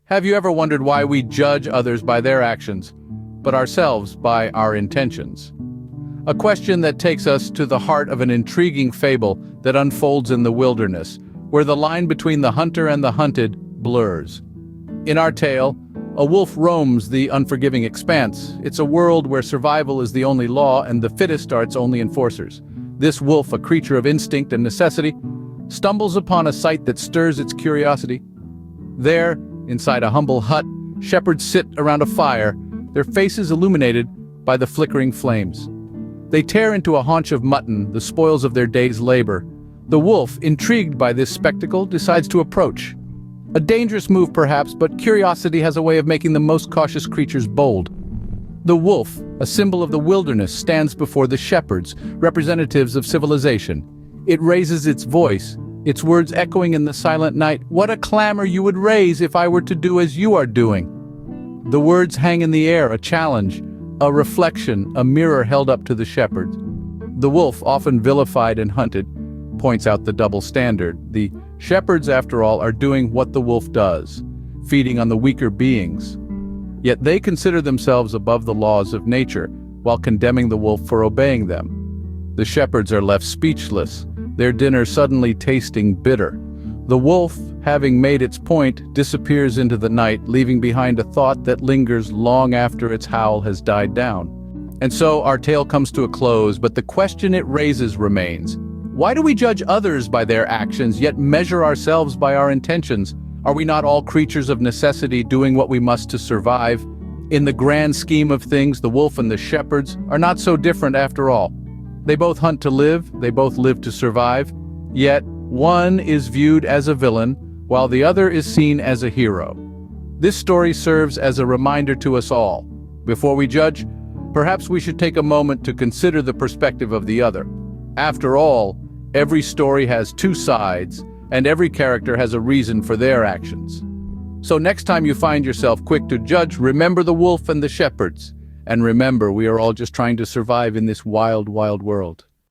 Have you ever wondered why we judge others by their actions, but ourselves by our intentions? A question that takes us to the heart of an intriguing fable that unfolds in the wilderness, where the line between the hunter and the hunted blurs. In our tale, a wolf roams the unforgiving expanse. It's a world where survival is the only law and the fittest are its only enforcers. This wolf, a creature of instinct and necessity, stumbles upon a sight that stirs its curiosity. There, inside a humble hut, shepherds sit around a fire, their faces illuminated by the flickering flames. They tear into a haunch of mutton, the spoils of their day's labor. The wolf, intrigued by this spectacle, decides to approach. A dangerous move perhaps, but curiosity has a way of making the most cautious creatures bold. The wolf, a symbol of the wilderness, stands before the shepherds, representatives of civilization. It raises its voice, its words echoing in the silent night. "What a clamor you would raise if I were to do as you are doing." The words hang in the air, a challenge, a reflection, a mirror held up to the shepherds. The wolf, often vilified and hunted, points out the double standard. The shepherds, after all, are doing what the wolf does, feeding on the weaker beings. Yet they consider themselves above the laws of nature, while condemning the wolf for obeying them. The shepherds are left speechless, their dinner suddenly tasting bitter. The wolf, having made its point, disappears into the night, leaving behind a thought that lingers long after its howl has died down. And so our tale comes to a close, but the question it raises remains. Why do we judge others by their actions, yet measure ourselves by our intentions? Are we not all creatures of necessity, doing what we must to survive? In the grand scheme of things, the wolf and the shepherds are not so different after all. They both hunt to live, they both live to survive, yet one is viewed as a villain, while the other is seen as a hero. This story serves as a reminder to us all. Before we judge, perhaps we should take a moment to consider the perspective of the other. After all, every story has two sides, and every character has a reason for their actions. So next time you find yourself quick to judge, remember the wolf and the shepherds. And remember, we are all just trying to survive in this wild, wild world.